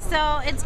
So it's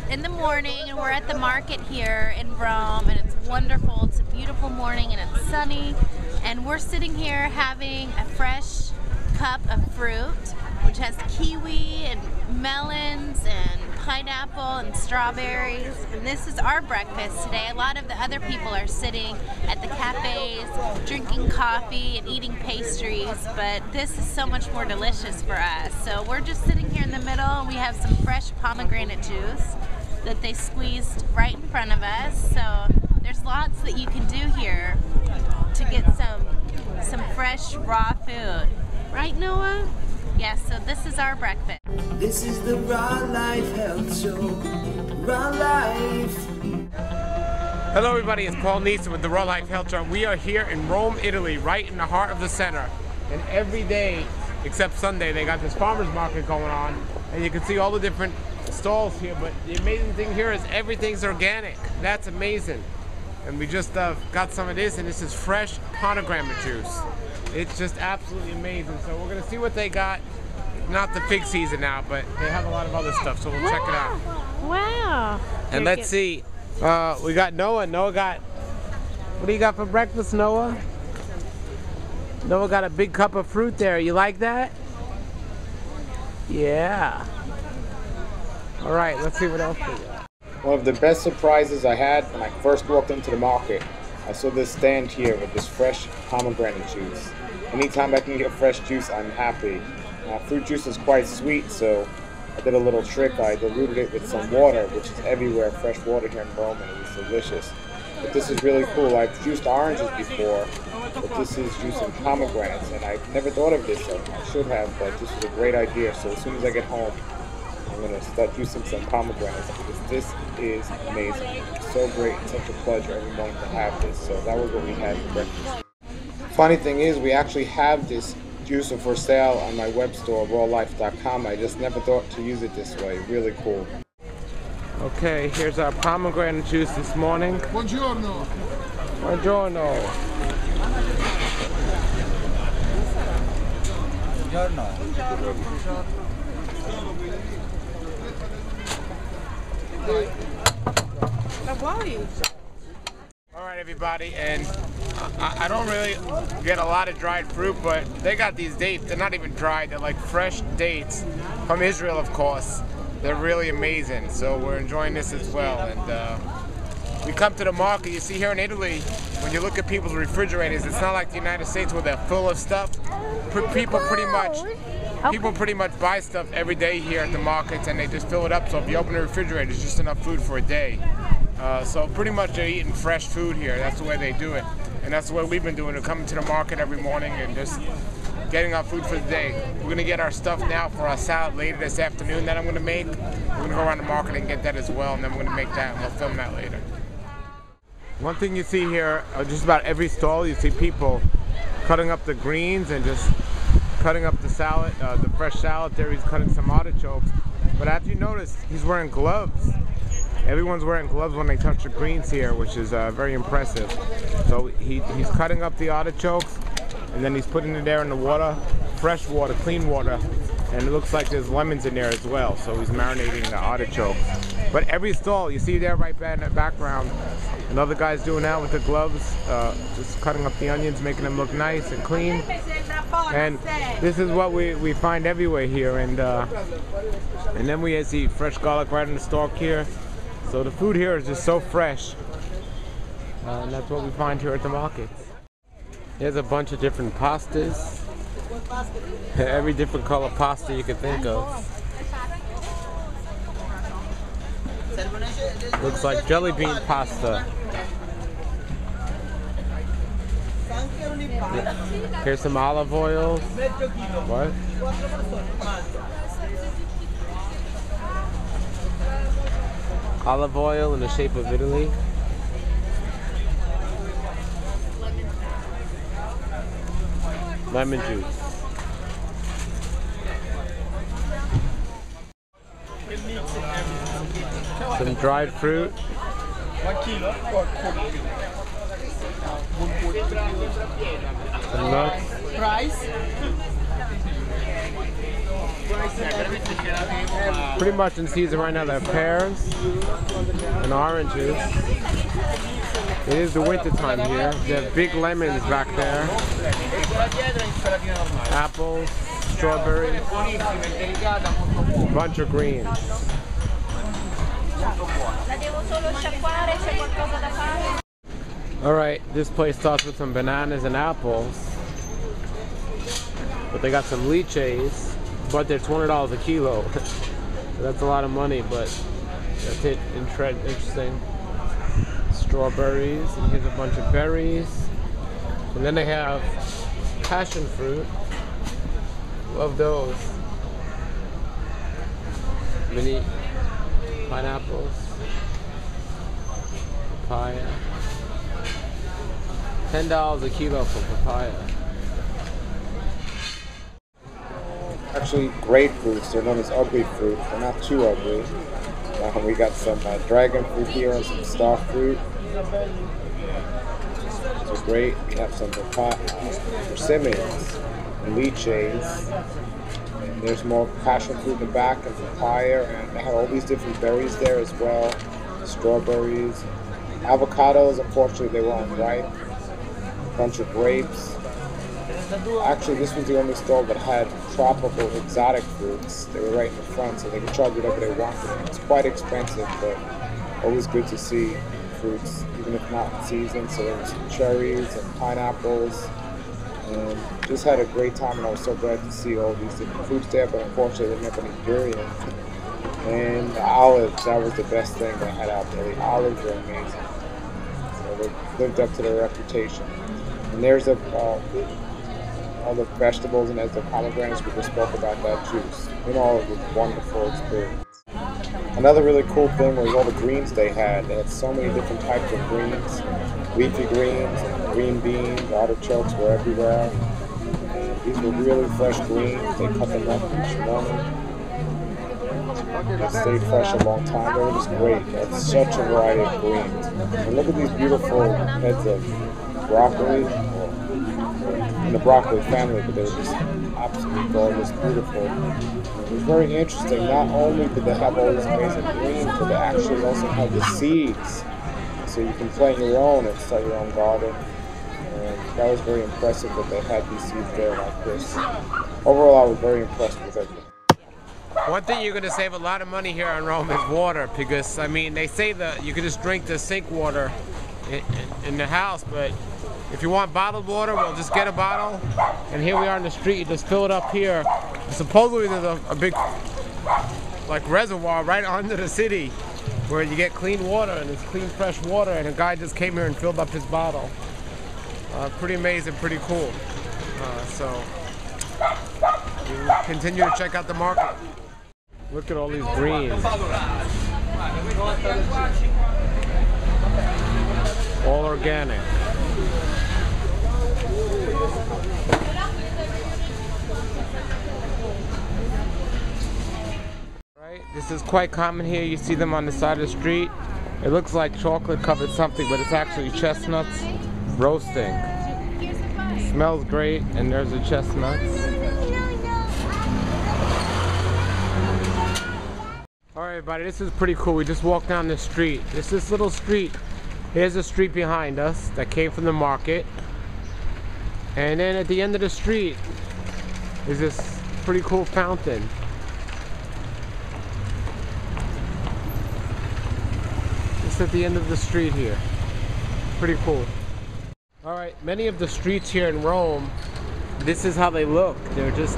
in the morning, and we're at the market here in Rome, and it's wonderful. It's a beautiful morning, and it's sunny, and we're sitting here having a fresh cup of fruit, which has kiwi and melons and pineapple and strawberries. And this is our breakfast today. A lot of the other people are sitting at the cafes, drinking coffee and eating pastries, but this is so much more delicious for us. So we're just sitting here in the middle, and we have some fresh pomegranate juice that they squeezed right in front of us. So there's lots that you can do here to get some fresh raw food. Right, Noah? Yes, so this is our breakfast. This is the Raw Life Health Show. Raw Life. Hello everybody, it's Paul Neeson with the Raw Life Health Show. We are here in Rome, Italy, right in the heart of the center. And every day, except Sunday, they got this farmer's market going on. And you can see all the different stalls here, but the amazing thing here is everything's organic. That's amazing. And we just got some of this, and this is fresh pomegranate juice. It's just absolutely amazing. So we're gonna see what they got. Not the fig season now, but they have a lot of other stuff, so we'll check it out. Wow. And let's see. We got Noah. Noah got, what do you got for breakfast, Noah? Noah got a big cup of fruit there. You like that? Yeah. All right, let's see what else we got. One of the best surprises I had when I first walked into the market, I saw this stand here with this fresh pomegranate juice. Anytime I can get fresh juice, I'm happy. Fruit juice is quite sweet, so I did a little trick. I diluted it with some water, which is everywhere, fresh water here in Rome, and it was delicious. But this is really cool. I've juiced oranges before, but this is juicing pomegranates, and I've never thought of this. I should have, but this was a great idea. So as soon as I get home, I'm going to start juicing some pomegranates, because this is amazing. It's so great and such a pleasure every morning to have this. So that was what we had for breakfast. Funny thing is, we actually have this juicer for sale on my web store, rawlife.com. I just never thought to use it this way. Really cool. Okay, here's our pomegranate juice this morning. Buongiorno. Buongiorno. All right, everybody, and I don't really get a lot of dried fruit, but they got these dates. They're not even dried. They're like fresh dates from Israel, of course. They're really amazing, so we're enjoying this as well. And we come to the market. You see here in Italy, when you look at people's refrigerators, it's not like the United States where they're full of stuff. People pretty much buy stuff every day here at the markets, and they just fill it up. So if you open the refrigerator, it's just enough food for a day. So pretty much they're eating fresh food here. That's the way they do it. And that's the way we've been doing it. Coming to the market every morning and just getting our food for the day. We're going to get our stuff now for our salad later this afternoon that I'm going to make. We're going to go around the market and get that as well, and then we're going to make that, and we'll film that later. One thing you see here, just about every stall, you see people cutting up the greens and just cutting up the salad, the fresh salad there. He's cutting some artichokes. But as you notice, he's wearing gloves. Everyone's wearing gloves when they touch the greens here, which is very impressive. So he's cutting up the artichokes, and then he's putting it there in the water, fresh water, clean water, and it looks like there's lemons in there as well. So he's marinating the artichokes. But every stall, you see there right back in the background, another guy's doing that with the gloves, just cutting up the onions, making them look nice and clean. And this is what we find everywhere here. And then we see fresh garlic right in the stalk here. So the food here is just so fresh, and that's what we find here at the market. There's a bunch of different pastas, every different color pasta you can think of. Looks like jelly bean pasta. Here's some olive oil. What? Olive oil in the shape of Italy. Lemon juice. Some dried fruit. 1 kilo. Some nuts. Price? Pretty much in season right now. There are pears and oranges. It is the winter time here. They have big lemons back there. Apples, strawberries, a bunch of greens. Alright, this place starts with some bananas and apples. But they got some leches, but they're $20 a kilo. That's a lot of money, but that's it. Interesting. Strawberries, and here's a bunch of berries. And then they have passion fruit. Love those. Mini pineapples. Papaya. $10 a kilo for papaya. Actually, grapefruits. They're known as ugly fruit. They're not too ugly. We got some dragon fruit here and some star fruit. Those are great. We have some persimmons and leches. And there's more passion fruit in the back and papaya. And they have all these different berries there as well. Strawberries. Avocados, unfortunately, they weren't ripe. A bunch of grapes. Actually, this was the only store that had tropical exotic fruits. They were right in the front, so they could charge whatever they wanted. It's quite expensive, but always good to see fruits, even if not in season. So there was cherries and pineapples, and just had a great time. And I was so glad to see all these different fruits there, but unfortunately, they didn't have any durian. And the olives, that was the best thing they had out there. The olives were amazing. So they lived up to their reputation. And there's all the vegetables, and as the pomegranates, we just spoke about that juice. You know, it was a wonderful experience. Another really cool thing was all the greens they had. They had so many different types of greens, leafy greens and green beans, artichokes were everywhere. And these were really fresh greens. They cut them up each morning. They stayed fresh a long time. They were just great. They had such a variety of greens. And look at these beautiful heads of broccoli. In the broccoli family, but they were just absolutely gorgeous, beautiful. It was very interesting. Not only did they have all these amazing greens, but they actually also had the seeds. So you can plant your own and start your own garden. And that was very impressive that they had these seeds there like this. Overall, I was very impressed with everything. One thing you're going to save a lot of money here in Rome is water, because, I mean, they say that you can just drink the sink water in the house, but if you want bottled water, well, just get a bottle. And here we are in the street. You just fill it up here. Supposedly there's a big, like, reservoir right under the city where you get clean water, and it's clean, fresh water. And a guy just came here and filled up his bottle. Pretty amazing, pretty cool. So we continue to check out the market. Look at all these greens. All organic. Right, this is quite common here. You see them on the side of the street. It looks like chocolate covered something, but it's actually chestnuts roasting. Smells great, and there's the chestnuts. Alright everybody, this is pretty cool. We just walked down the street. This little street. Here's a street behind us that came from the market. And then at the end of the street is this pretty cool fountain. Just at the end of the street here. Pretty cool. Alright, many of the streets here in Rome, this is how they look. They're just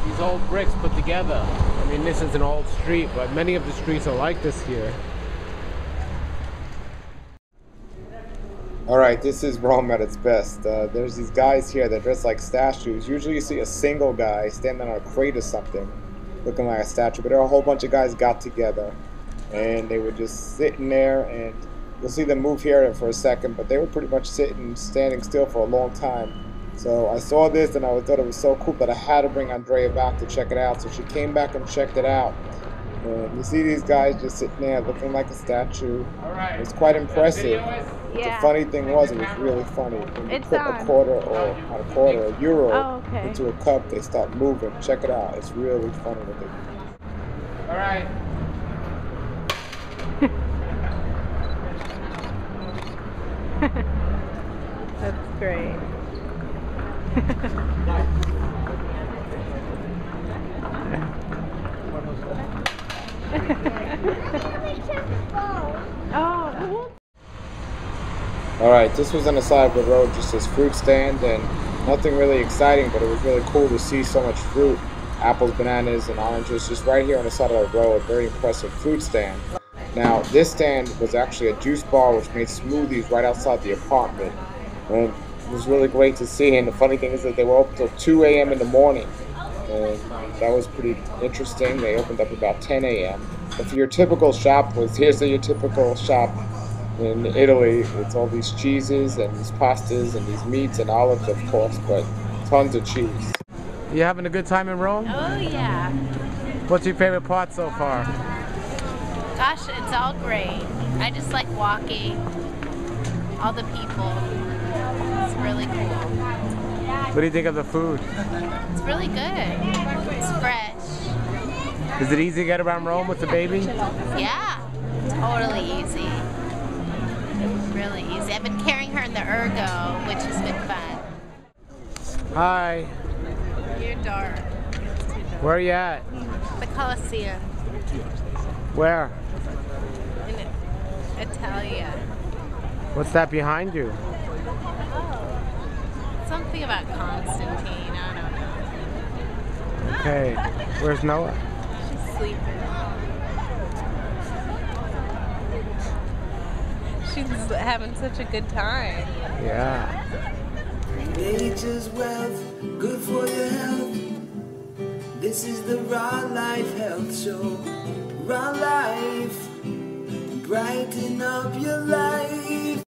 these old bricks put together. I mean, this is an old street, but many of the streets are like this here. Alright, this is Rome at its best. There's these guys here that dress like statues. Usually you see a single guy standing on a crate or something, looking like a statue, but there are a whole bunch of guys got together, and they were just sitting there, and you'll see them move here for a second, but they were pretty much standing still for a long time. So I saw this and I thought it was so cool that I had to bring Andrea back to check it out. So she came back and checked it out. And you see these guys just sitting there looking like a statue. All right. It's quite impressive. Yeah. The funny thing was, it was really funny. When you It's put on. a quarter, or not a quarter, a euro Oh, okay. into a cup, they start moving. Check it out. It's really funny what they do. All right. That's great. Oh. Alright, this was on the side of the road, just this fruit stand, and nothing really exciting, but it was really cool to see so much fruit. Apples, bananas, and oranges just right here on the side of the road. Very impressive fruit stand. Now, this stand was actually a juice bar which made smoothies right outside the apartment. And it was really great to see, and the funny thing is that they were open till 2 a.m. in the morning. And that was pretty interesting. They opened up about 10 a.m. But for your typical shop, here's your typical shop in Italy. It's all these cheeses and these pastas and these meats and olives, of course, but tons of cheese. You having a good time in Rome? Oh yeah. What's your favorite part so far? Gosh, it's all great. I just like walking. All the people. It's really cool. What do you think of the food? It's really good. It's fresh. Is it easy to get around Rome with the baby? Yeah. Totally easy. Really easy. I've been carrying her in the ergo, which has been fun. Hi. You're dark. Where are you at? The Colosseum Where? in Italia. What's that behind you? Something about Constantine. I don't know. Okay. Where's Noah? She's sleeping. She's having such a good time. Yeah. Nature's wealth, good for your health. This is the Raw Life Health Show. Raw Life, brighten up your life.